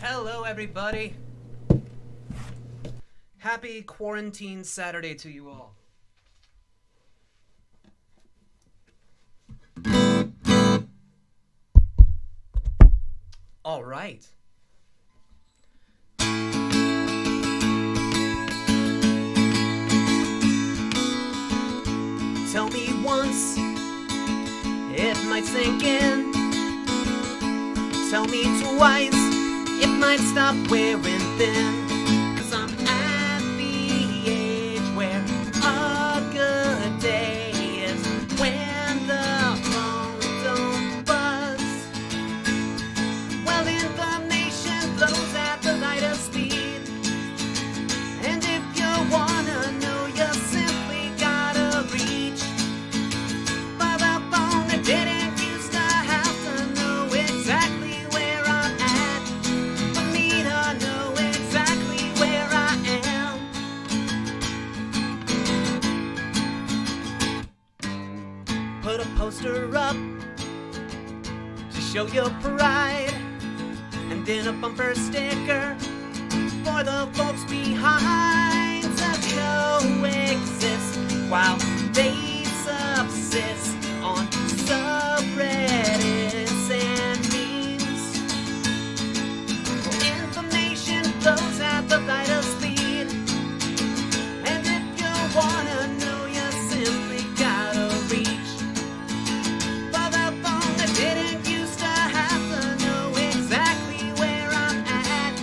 Hello, everybody. Happy quarantine Saturday to you all. All right. Tell me once, it might sink in. Tell me twice, it might stop wearing thin. 'Cause I'm at the age where a good day is when the phone don't buzz. Well, information flows at the light of speed. And if you wanna know, you simply gotta reach for the phone that didn't used to have to know exactly where I'm at. For me to know exactly where I am. Put a poster up to show your pride, and then a bumper sticker for the folks behind to coexist while they subsist on subreddits and memes. Well, information flows at the light of speed, and if you wanna know, you simply gotta reach for the phone that didn't used to have to know exactly where I'm at.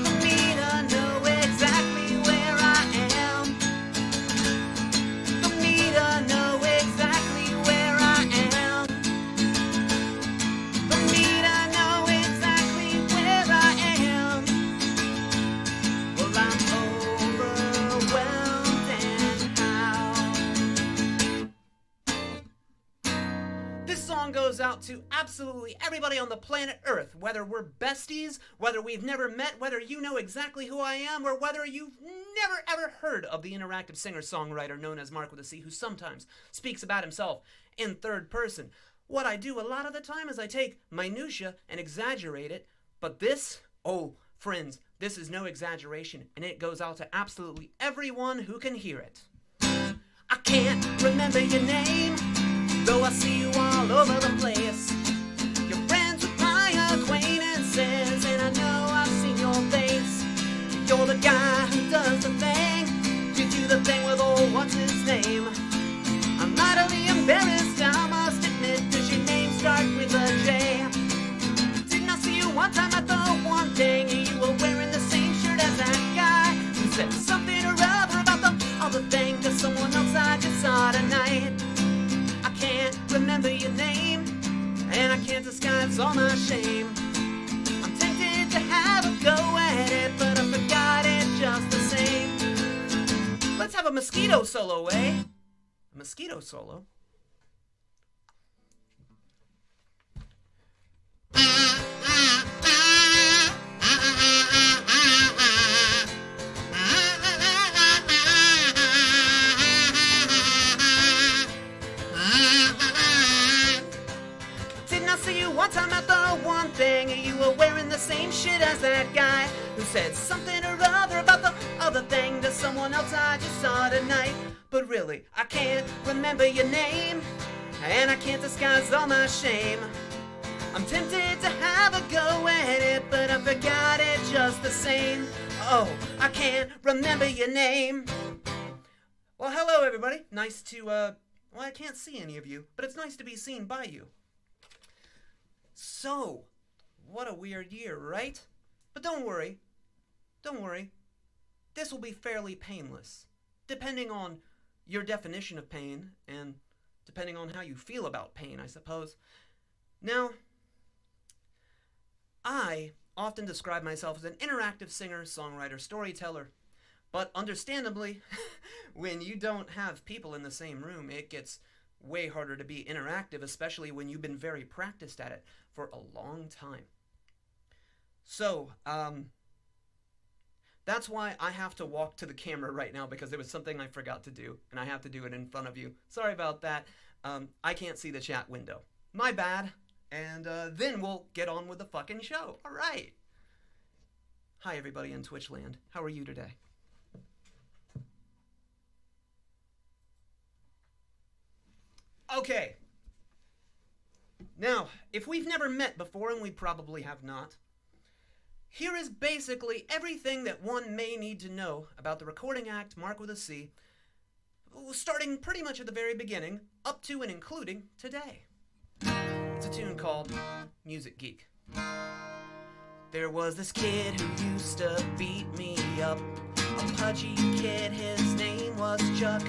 For me to know exactly where I am. For me to know exactly where I am. For me to know exactly where I am. Well, I'm overwhelmed and how. This song goes out to absolutely everybody on the planet Earth, whether we're besties, whether we've never met, whether you know exactly who I am, or whether you've never ever heard of the interactive singer-songwriter known as Marc with a C, who sometimes speaks about himself in third person. What I do a lot of the time is I take minutia and exaggerate it, but this, oh, friends, this is no exaggeration, and it goes out to absolutely everyone who can hear it. I can't remember your name, though I see you all over the place. You're friends with my acquaintances, and I know I've seen your face. You're the guy who does the thing. You do the thing with old what's his name. I'm mightily embarrassed, I must admit, does your name start with a J? Didn't I see you one time at the one thing, and you were wearing the same shirt as that guy who said something or other about the other thing to someone else I just saw tonight. I can't remember your name, and I can't disguise all my shame. I'm tempted to have a go at it, but I forgot it just the same. Let's have a mosquito solo, eh? A mosquito solo? Didn't I see you one time at the one thing, and you were wearing the same shit as that guy who said something or other about the other thing to someone else I just saw tonight. But really, I can't remember your name, and I can't disguise all my shame. I'm tempted to have a go at it, but I forgot it just the same. Oh, I can't remember your name. Well, hello everybody. Nice to, well, I can't see any of you, but it's nice to be seen by you. So, what a weird year, right? But don't worry. Don't worry. This will be fairly painless, depending on your definition of pain, and depending on how you feel about pain, I suppose. Now, I often describe myself as an interactive singer, songwriter, storyteller, but understandably, when you don't have people in the same room, it gets way harder to be interactive, especially when you've been very practiced at it for a long time. So, that's why I have to walk to the camera right now, because there was something I forgot to do, and I have to do it in front of you. Sorry about that. I can't see the chat window. My bad. And then we'll get on with the fucking show. All right. Hi, everybody in Twitch land. How are you today? Okay. Now, if we've never met before, and we probably have not, here is basically everything that one may need to know about the recording act Marc with a C, starting pretty much at the very beginning, up to and including today. It's a tune called Music Geek. There was this kid who used to beat me up, a pudgy kid, his name was Chuck.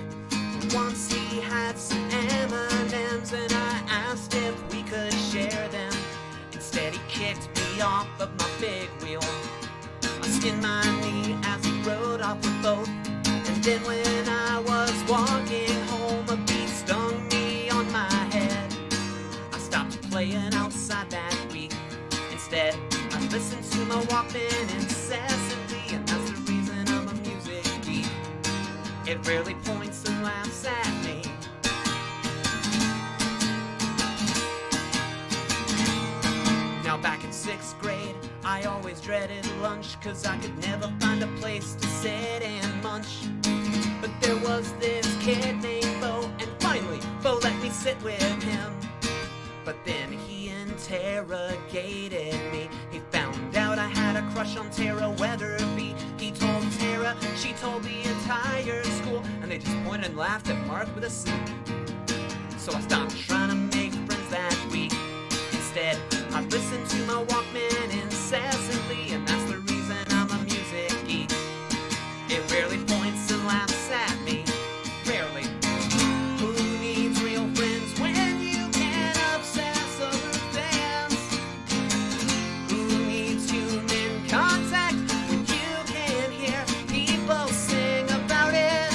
Once he had some M&Ms and I asked if we could share them. Instead he kicked me off of my big wheel. I skinned my knee as he rode off with both. And then when I was walking home, a bee stung me on my head. I stopped playing outside that week. Instead, I listened to my Walkman incessantly, and that's the reason I'm a music geek. It rarely points and laughs at me. Now back in 6th grade, I always dreaded lunch, cause I could never find a place to sit and munch. But there was this kid named Bo, and finally, Bo let me sit with him. But then he interrogated me. He found out I had a crush on Tara Weatherby. He told Tara, she told the entire school, and they just pointed and laughed at Marc with a C. So I stopped trying to make friends that week. Instead, I listened to my Walkman incessantly, and that's the reason I'm a music geek. It rarely points and laughs at me. Rarely. Who needs real friends when you can obsess over bands? Who needs human contact when you can hear people sing about it?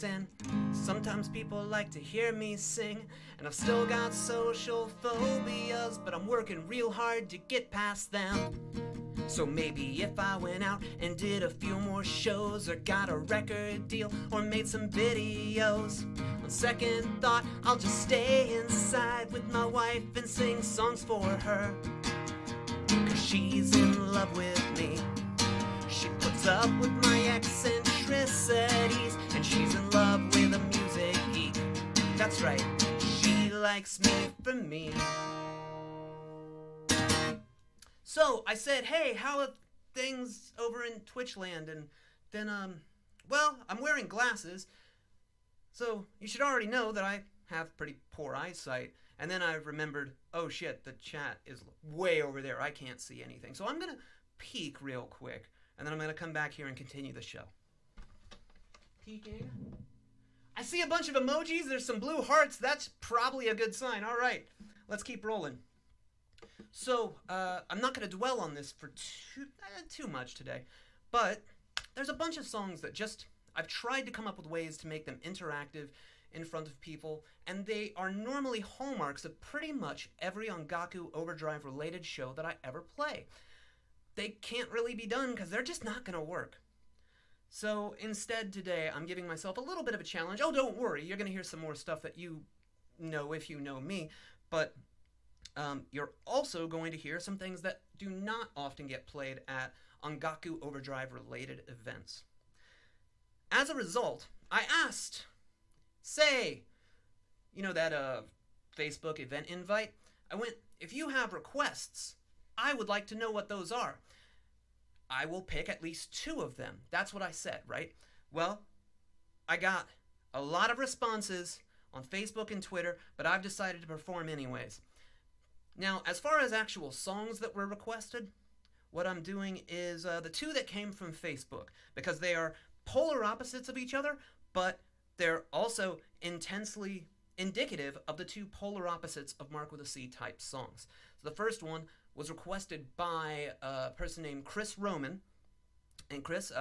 And sometimes people like to hear me sing, and I've still got social phobias, but I'm working real hard to get past them. So maybe if I went out and did a few more shows, or got a record deal, or made some videos, on second thought I'll just stay inside with my wife and sing songs for her, cause she's in love with me. She puts up with my eccentricities, and she's in love with a music geek. That's right, she likes me for me. So I said, hey, how are things over in Twitchland? And then, well, I'm wearing glasses, so you should already know that I have pretty poor eyesight. And then I remembered, oh shit, the chat is way over there. I can't see anything. So I'm gonna peek real quick, and then I'm gonna come back here and continue the show. Peeking. I see a bunch of emojis. There's some blue hearts. That's probably a good sign. All right, let's keep rolling. So, I'm not going to dwell on this for too much today, but there's a bunch of songs that I've tried to come up with ways to make them interactive in front of people, and they are normally hallmarks of pretty much every Ongaku Overdrive related show that I ever play. They can't really be done because they're just not going to work. So instead today, I'm giving myself a little bit of a challenge. Oh, don't worry, you're going to hear some more stuff that you know if you know me, but you're also going to hear some things that do not often get played at Ongaku Overdrive related events. As a result, I asked, say, you know that Facebook event invite? I went, if you have requests, I would like to know what those are. I will pick at least 2 of them. That's what I said, right? Well, I got a lot of responses, on Facebook and Twitter, but I've decided to perform anyways. Now, as far as actual songs that were requested, what I'm doing is the two that came from Facebook, because they are polar opposites of each other, but they're also intensely indicative of the two polar opposites of Marc with a C type songs. So the first one was requested by a person named Chris Roman. And Chris,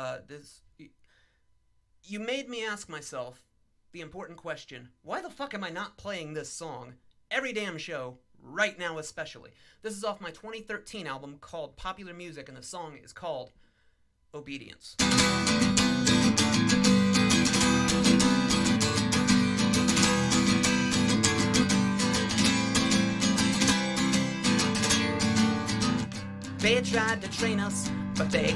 you made me ask myself the important question, why the fuck am I not playing this song every damn show, right now especially? This is off my 2013 album called Popular Music, and the song is called Obedience. They tried to train us, but they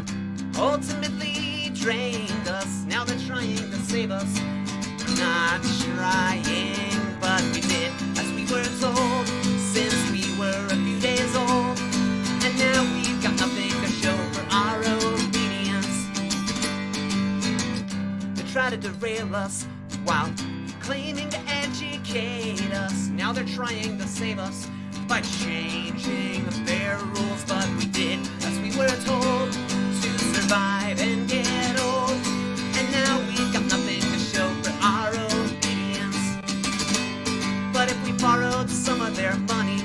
ultimately drained us. Now they're trying to save us. Not trying, but we did as we were told, since we were a few days old. And now we've got nothing to show for our obedience. They try to derail us while claiming to educate us. Now they're trying to save us by changing their rules, but we did as we were told to survive and get old. And now we've got nothing to show for our obedience. But if we borrowed some of their money,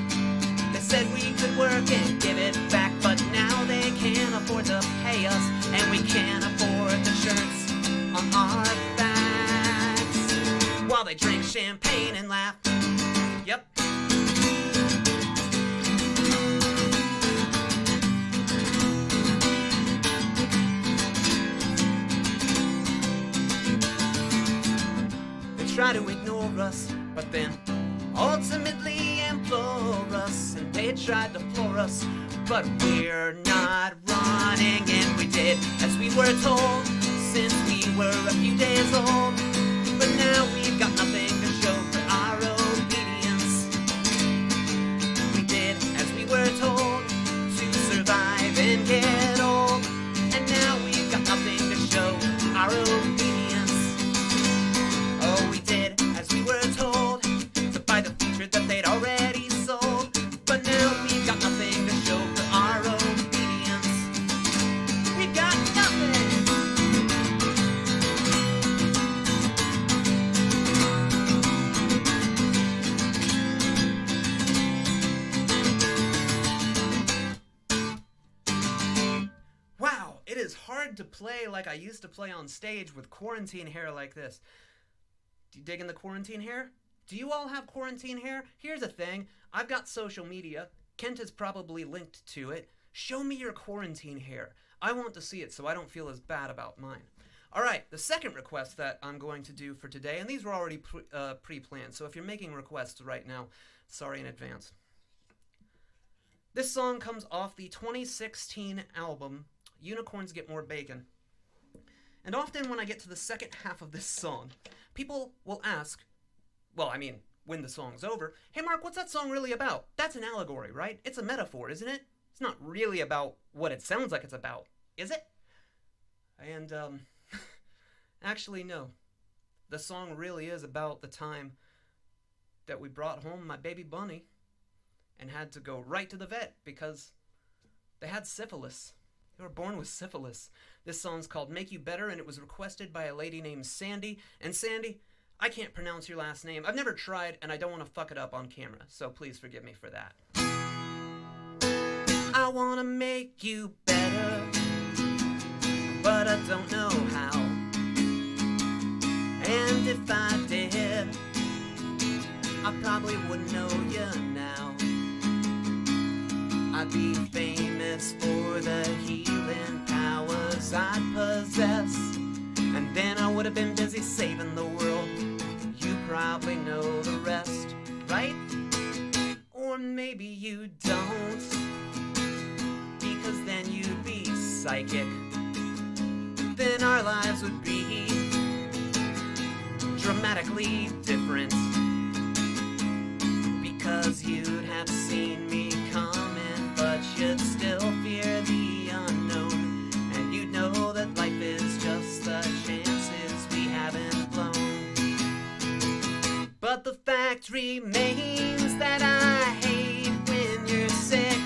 they said we could work and give it back. But now they can't afford to pay us, and we can't afford the shirts on our backs, while they drink champagne and laugh. Yep. Try to ignore us, but then ultimately implore us. And they tried to floor us, but we're not running. And we did as we were told, since we were a few days old. But now we've got nothing to show for our obedience. We did as we were told to survive and get old. And now we've got nothing to show our obedience. Oh, we did as we were told to buy the future that they'd already sold. But now we've got nothing to show for our obedience. We've got nothing. Wow, it is hard to play like I used to play on stage with quarantine hair like this. Do you dig in the quarantine hair? Do you all have quarantine hair? Here's the thing. I've got social media. Kent is probably linked to it. Show me your quarantine hair. I want to see it so I don't feel as bad about mine. All right, the second request that I'm going to do for today, and these were already pre-planned, so if you're making requests right now, sorry in advance. This song comes off the 2016 album, Unicorns Get More Bacon. And often when I get to the second half of this song, people will ask, well, I mean, when the song's over, hey Marc, what's that song really about? That's an allegory, right? It's a metaphor, isn't it? It's not really about what it sounds like it's about, is it? And, actually, no. The song really is about the time that we brought home my baby bunny and had to go right to the vet because they had syphilis. They were born with syphilis. This song's called Make You Better, and it was requested by a lady named Sandy. And Sandy, I can't pronounce your last name. I've never tried, and I don't want to fuck it up on camera, so please forgive me for that. I want to make you better, but I don't know how. And if I did, I probably wouldn't know you now. I'd be famous for the healing powers I'd possess, and then I would have been busy saving the world. You probably know the rest, right? Or maybe you don't, because then you'd be psychic. Then our lives would be dramatically different, because you'd have seen me coming, but you'd still fear the unknown, and you'd know that life is just the chances we haven't blown. But the remains that I hate when you're sick.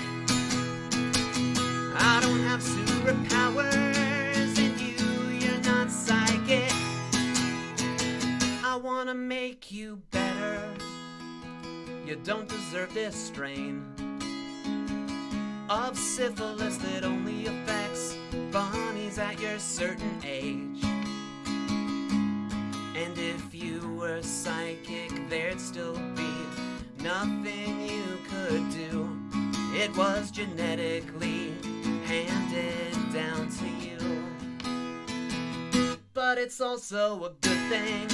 I don't have superpowers and you're not psychic. I wanna make you better. You don't deserve this strain of syphilis that only affects bunnies at your certain age. And if you were psychic, there'd still be nothing you could do. It was genetically handed down to you. But it's also a good thing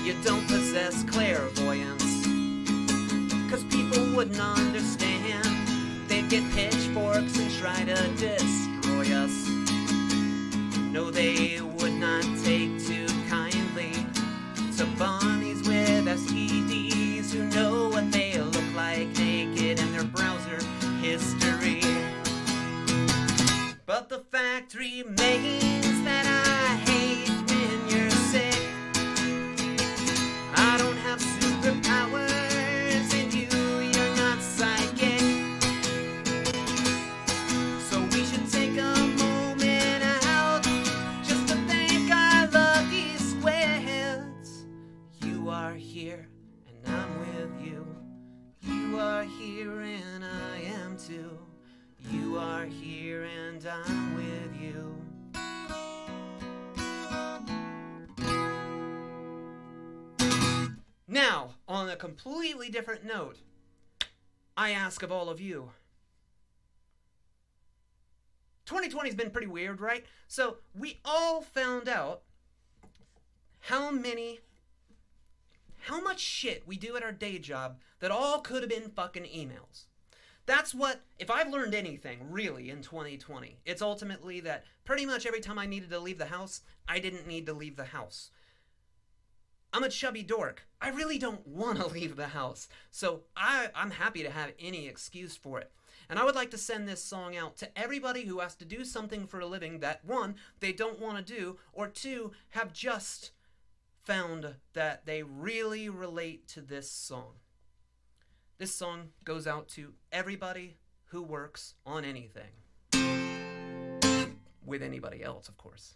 you don't possess clairvoyance, 'cause people wouldn't understand. They'd get pitchforks and try to destroy us. No, they would not take too kindly to bunnies with STDs who know what they look like naked in their browser history. But the fact remains that I hate when you're sick. I don't have superpowers and you're not psychic. So we should take a moment out just to thank our lucky squares. You are here and I'm with you. You are here and I am too. You are here and I'm with you. Now, on a completely different note, I ask of all of you. 2020's been pretty weird, right? So we all found out how much shit we do at our day job that all could have been fucking emails. That's what, if I've learned anything, really, in 2020, it's ultimately that pretty much every time I needed to leave the house, I didn't need to leave the house. I'm a chubby dork. I really don't want to leave the house. So I'm happy to have any excuse for it. And I would like to send this song out to everybody who has to do something for a living that, one, they don't want to do, or two, have just found that they really relate to this song. This song goes out to everybody who works on anything. With anybody else, of course.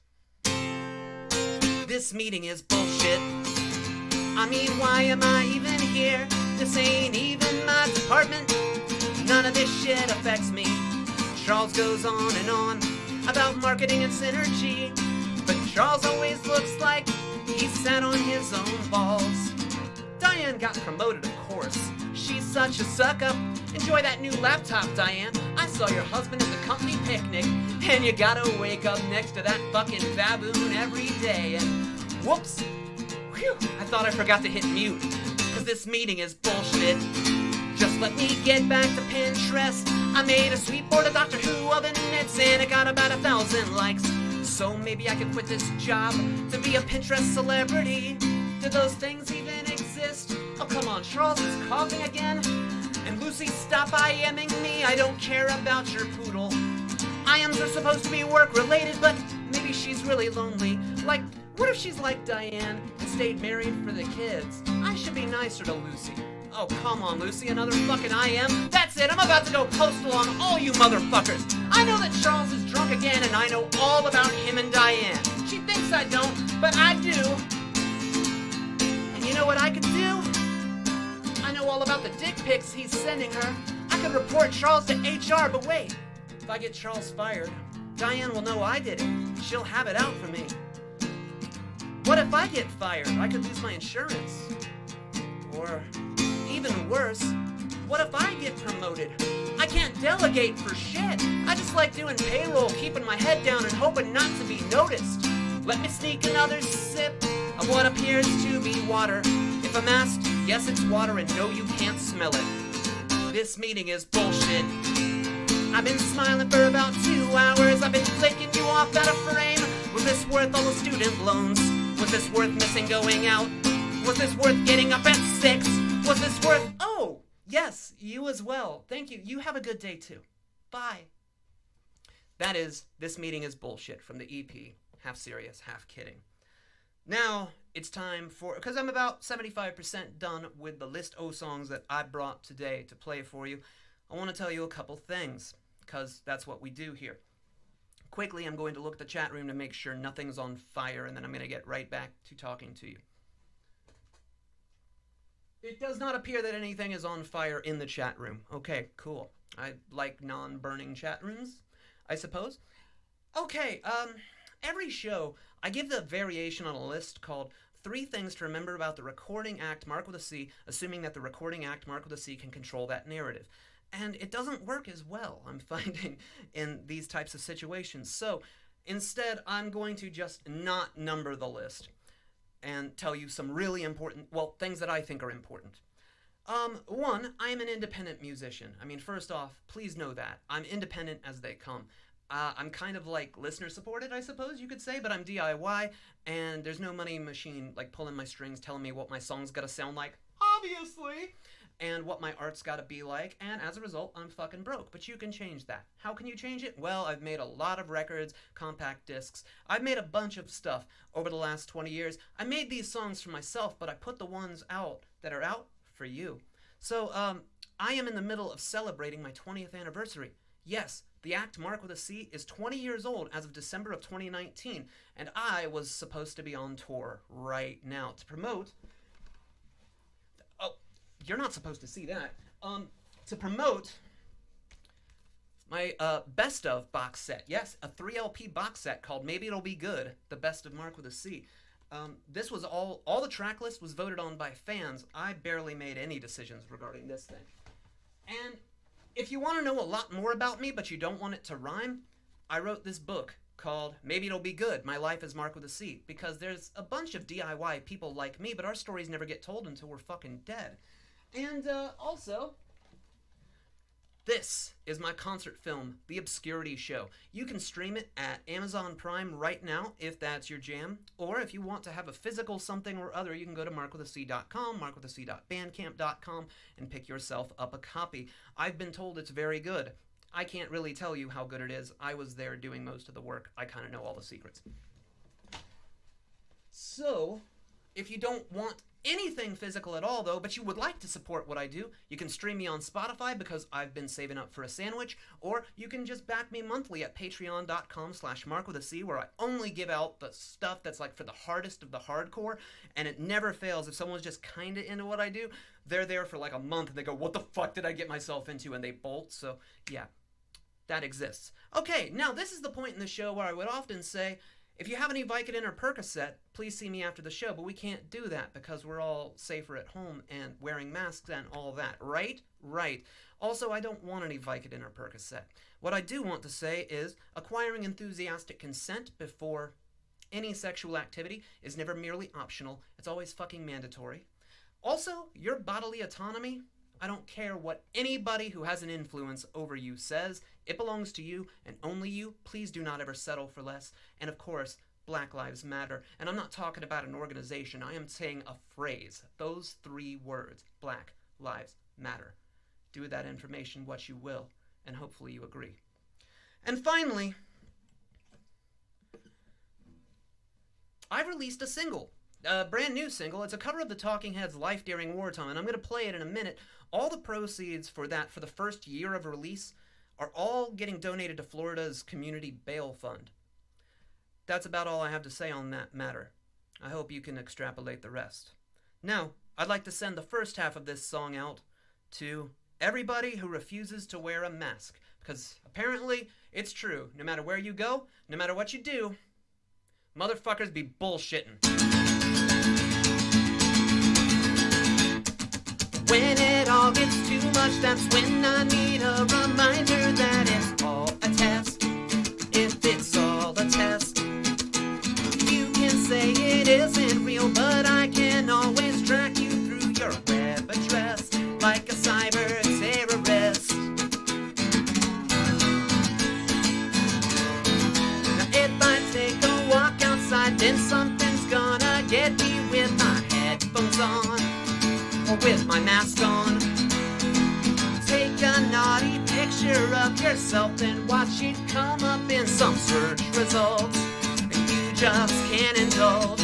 This meeting is bullshit. I mean, why am I even here? This ain't even my department. None of this shit affects me. Charles goes on and on about marketing and synergy, but Charles always looks like he sat on his own balls. Diane got promoted, of course. She's such a suck-up. Enjoy that new laptop, Diane. I saw your husband at the company picnic, and you gotta wake up next to that fucking baboon every day, and whoops. Whew, I thought I forgot to hit mute, because this meeting is bullshit. Just let me get back to Pinterest. I made a sweet board of Doctor Who oven mitts, and it got about 1,000 likes. So maybe I could quit this job to be a Pinterest celebrity. Do those things even exist? Oh, come on, Charles is coughing again. And Lucy, stop IMing me. I don't care about your poodle. IMs are supposed to be work-related, but maybe she's really lonely. Like, what if she's like Diane and stayed married for the kids? I should be nicer to Lucy. Oh, come on, Lucy, another fucking IM? That's it, I'm about to go postal on all you motherfuckers. I know that Charles is drunk again, and I know all about him and Diane. She thinks I don't, but I do. And you know what I could do? I know all about the dick pics he's sending her. I could report Charles to HR, but wait. If I get Charles fired, Diane will know I did it. She'll have it out for me. What if I get fired? I could lose my insurance. Or even worse, what if I get promoted? I can't delegate for shit. I just like doing payroll, keeping my head down and hoping not to be noticed. Let me sneak another sip of what appears to be water. If I'm asked, yes, it's water, and no, you can't smell it. This meeting is bullshit. I've been smiling for about 2 hours. I've been flicking you off out of frame. Was this worth all the student loans? Was this worth missing going out? Was this worth getting up at 6? Was this worth... Oh, yes, you as well. Thank you. You have a good day, too. Bye. That is, this meeting is bullshit from the EP. Half serious, half kidding. Now, it's time for, because I'm about 75% done with the list of songs that I brought today to play for you, I want to tell you a couple things, because that's what we do here. Quickly, I'm going to look at the chat room to make sure nothing's on fire, and then I'm going to get right back to talking to you. It does not appear that anything is on fire in the chat room. Okay, cool. I like non-burning chat rooms, I suppose. Okay, every show, I give the variation on a list called 3 Things to Remember About the Recording Act, Marc with a C, assuming that the recording act, Marc with a C, can control that narrative. And it doesn't work as well, I'm finding, in these types of situations. So, instead, I'm going to just not number the list and tell you some really important, well, things that I think are important. 1, I am an independent musician. I mean, first off, please know that. I'm independent as they come. I'm kind of like listener supported, I suppose you could say, but I'm DIY, and there's no money machine like pulling my strings telling me what my song's gotta sound like, obviously, and what my art's gotta be like, and as a result, I'm fucking broke. But you can change that. How can you change it? Well, I've made a lot of records, compact discs. I've made a bunch of stuff over the last 20 years. I made these songs for myself, but I put the ones out that are out for you. So, I am in the middle of celebrating my 20th anniversary. Yes, the act Marc with a C is 20 years old as of December of 2019, and I was supposed to be on tour right now to promote... Oh, you're not supposed to see that. To promote my Best Of box set. Yes, a 3 LP box set called Maybe It'll Be Good, the Best of Marc with a C. This was all the track list was voted on by fans. I barely made any decisions regarding this thing. And if you want to know a lot more about me, but you don't want it to rhyme, I wrote this book called Maybe It'll Be Good, My Life as Marc with a C, because there's a bunch of DIY people like me, but our stories never get told until we're fucking dead. And, also, this is my concert film, The Obscurity Show. You can stream it at Amazon Prime right now, if that's your jam. Or if you want to have a physical something or other, you can go to marcwithac.com, marcwithac.bandcamp.com, and pick yourself up a copy. I've been told it's very good. I can't really tell you how good it is. I was there doing most of the work. I kind of know all the secrets. So, if you don't want anything physical at all, though, but you would like to support what I do, you can stream me on Spotify because I've been saving up for a sandwich, or you can just back me monthly at patreon.com/marcwithac, where I only give out the stuff that's like for the hardest of the hardcore, and it never fails. If someone's just kind of into what I do, they're there for like a month and they go, what the fuck did I get myself into? And they bolt. So yeah, that exists. Okay, now this is the point in the show where I would often say, if you have any Vicodin or Percocet, please see me after the show, but we can't do that because we're all safer at home and wearing masks and all that, right? Right. Also, I don't want any Vicodin or Percocet. What I do want to say is acquiring enthusiastic consent before any sexual activity is never merely optional. It's always fucking mandatory. Also, your bodily autonomy, I don't care what anybody who has an influence over you says. It belongs to you and only you. Please do not ever settle for less. And of course, Black Lives Matter. And I'm not talking about an organization. I am saying a phrase. Those 3 words. Black Lives Matter. Do with that information what you will. And hopefully you agree. And finally, I've released a single. A brand new single. It's a cover of the Talking Heads' Life During Wartime, and I'm going to play it in a minute. All the proceeds for that, for the first year of release, are all getting donated to Florida's Community Bail Fund. That's about all I have to say on that matter. I hope you can extrapolate the rest. Now, I'd like to send the first half of this song out to everybody who refuses to wear a mask, because apparently it's true. No matter where you go, no matter what you do, motherfuckers be bullshitting. When it all gets too much, that's when I need a reminder that it's all a test. If it's all a test, you can say it isn't real, but I can always track you through your web address like a cyber terrorist. Now if I take a walk outside, then something's gonna get me with my headphones on. Or with my mask on. Take a naughty picture of yourself and watch it come up in some search results. And you just can't indulge.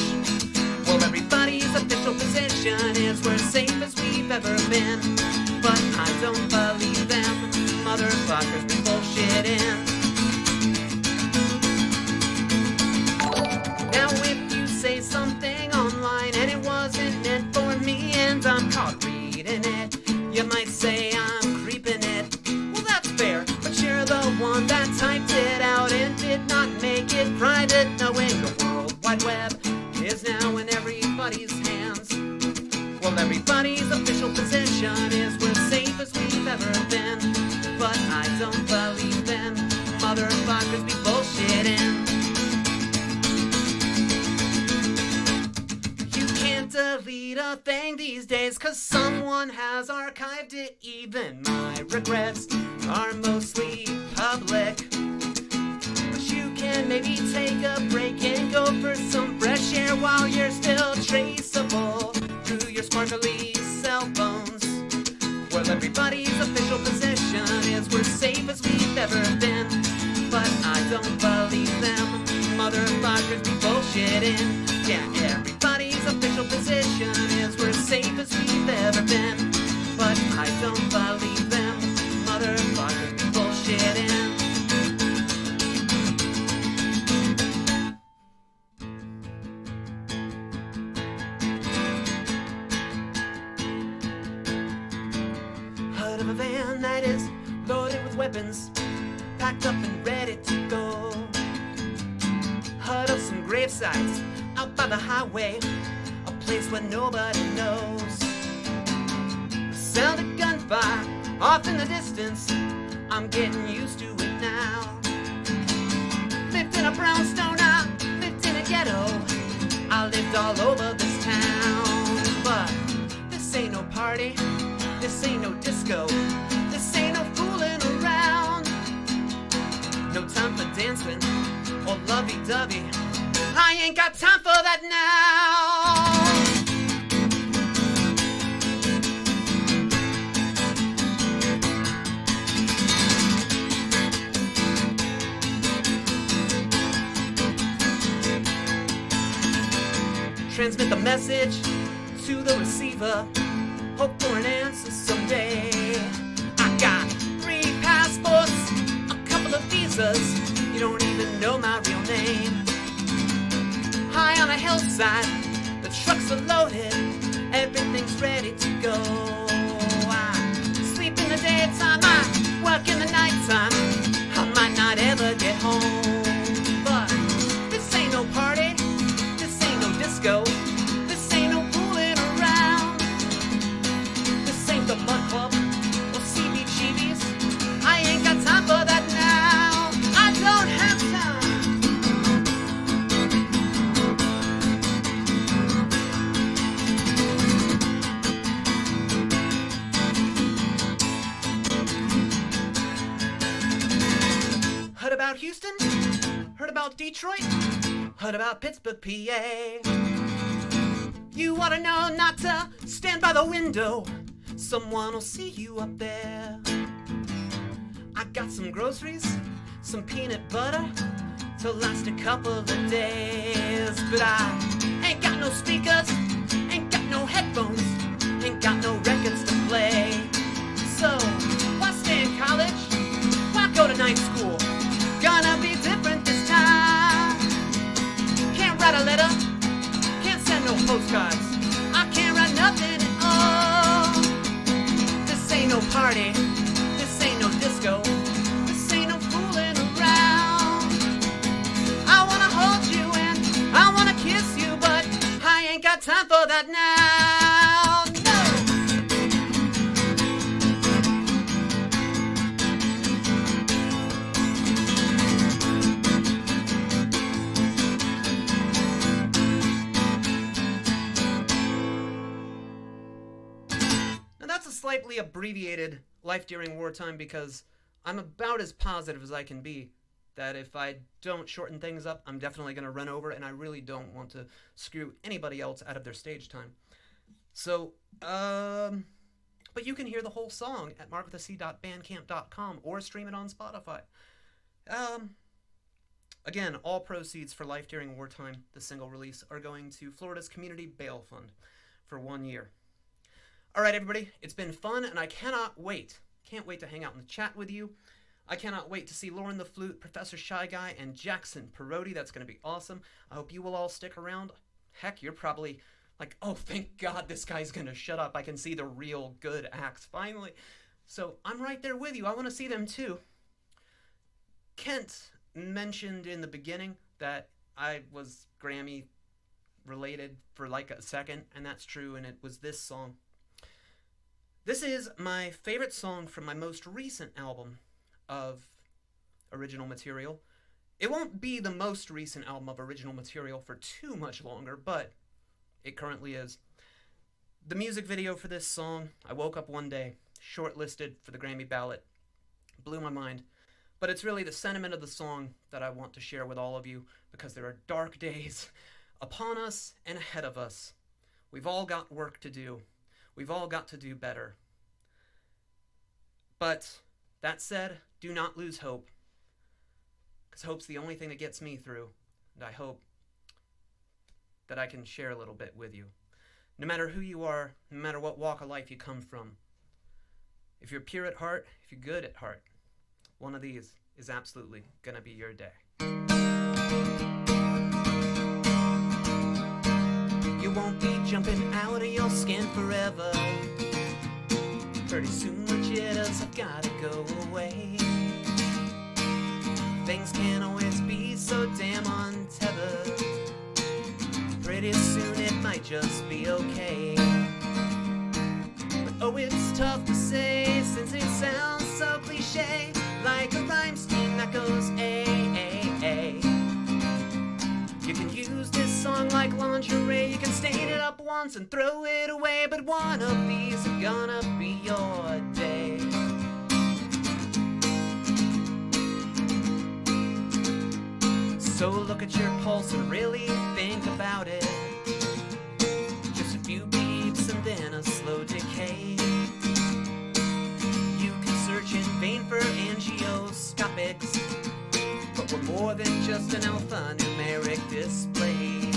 Well, everybody's official position is we're safe as we've ever been. But I don't believe them. Motherfuckers be bullshitting. Now if you say something online and it wasn't meant for me and I'm caught reading it, you might say I'm creeping it. Well, that's fair, but you're the one that typed it out and did not make it private, knowing the World Wide Web is now in everybody's hands. Well, everybody's official position is we're safe as we've ever been. But I don't believe them. Motherfuckers be bullshitting. You can't delete a thing these days 'cause someone has archived it. Even my regrets are mostly public. But you can maybe take a break and go for some fresh air while you're still traceable through your sparkly cell phones. Well, everybody's official position is we're safe as we've ever been. But I don't believe them. Motherfuckers be bullshitting. Yeah, everybody's official position is we're safe as we've ever been. But I don't believe them. Motherfuckers be bullshitting. Heard of a van that is loaded with weapons, packed up and ready to go. Heard of some grave sites out by the highway, a place where nobody knows. The sound of gunfire off in the distance, I'm getting used to it now. Lived in a brownstone, I lived in a ghetto, I lived all over this town. But this ain't no party, this ain't no disco, this ain't no fooling around. No time for dancing or lovey-dovey, I ain't got time for that now. Transmit the message to the receiver, hope for an answer someday. I got 3 passports, a couple of visas, you don't even know my real name. High on a hillside, the trucks are loaded, everything's ready to go. I sleep in the daytime, I work in the nighttime, I might not ever get home. But this ain't no party, this ain't no disco, this ain't no fooling around. This ain't the Butt Club or CBGB's, I ain't got time for that now. I don't have time. Heard about Houston? Heard about Detroit? Heard about Pittsburgh, PA? You ought to know not to stand by the window, someone will see you up there. I got some groceries, some peanut butter to last a couple of days. But I ain't got no speakers, ain't got no headphones, ain't got no records to play. So why stay in college? Why go to night school? Gonna be different this time. Can't write a letter, can't send no postcards, I can't write nothing at all. This ain't no party, this ain't no disco, this ain't no fooling around. I wanna hold you and I wanna kiss you, but I ain't got time for that now. No! Now that's a slightly abbreviated life during wartime because I'm about as positive as I can be that if I don't shorten things up, I'm definitely going to run over, and I really don't want to screw anybody else out of their stage time. So, but you can hear the whole song at markwithac.bandcamp.com or stream it on Spotify. Again, all proceeds for Life During Wartime, the single release, are going to Florida's Community Bail Fund for 1 year. All right, everybody, it's been fun, and I can't wait to hang out and chat with you. I cannot wait to see Lauren the Flute, Professor Shy Guy, and Jackson Perotti. That's going to be awesome. I hope you will all stick around. Heck, you're probably like, oh, thank God this guy's going to shut up. I can see the real good acts finally. So I'm right there with you. I want to see them too. Kent mentioned in the beginning that I was Grammy related for like a second, and that's true, and it was this song. This is my favorite song from my most recent album of original material. It won't be the most recent album of original material for too much longer, but it currently is. The music video for this song, I woke up one day, shortlisted for the Grammy ballot, blew my mind. But it's really the sentiment of the song that I want to share with all of you, because there are dark days upon us and ahead of us. We've all got work to do. We've all got to do better. But that said, do not lose hope, because hope's the only thing that gets me through, and I hope that I can share a little bit with you. No matter who you are, no matter what walk of life you come from, if you're pure at heart, if you're good at heart, one of these is absolutely gonna be your day. You won't be jumping out of your skin forever. Pretty soon the jitters have gotta go away. Things can't always be so damn untethered. Pretty soon it might just be okay. But oh, it's tough to say since it sounds so cliche, like a rhyme scheme that goes A, A, A. You can use this song like lingerie. You can stain it up once and throw it away, but one of these are gonna be your day. So look at your pulse and really think about it. Just a few beats and then a slow decay. You can search in vain for angioscopics, but we're more than just an alphanumeric display.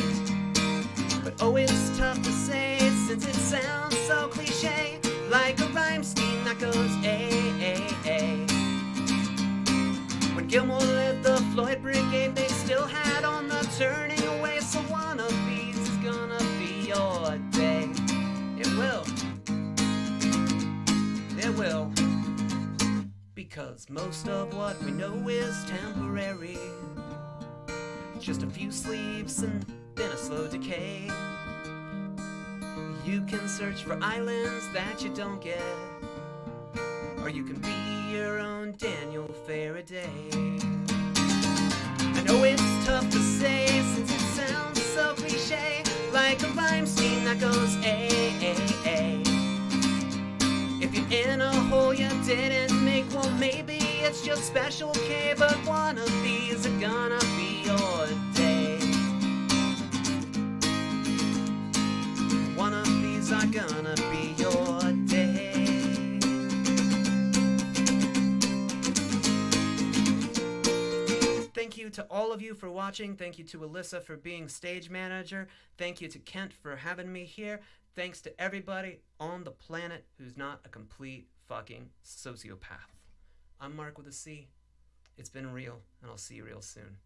But oh, it's tough to say since it sounds so cliche, like a rhyme scheme that goes A, A, A. When Gilmore led the Floyd Brigade, they still had on the turning away. So one of these is gonna be your day. It will. It will. Because most of what we know is temporary. Just a few sleeps and then a slow decay. You can search for islands that you don't get, or you can be your own Daniel Faraday. I know it's tough to say since it sounds so cliche, like a rhyme scheme that goes A, A, A. If you're in a hole you didn't make, well maybe it's just special K, but one of these are gonna be your day. One of these are gonna be your day. Thank you to all of you for watching. Thank you to Alyssa for being stage manager. Thank you to Kent for having me here. Thanks to everybody on the planet who's not a complete fucking sociopath. I'm Marc with a C. It's been real, and I'll see you real soon.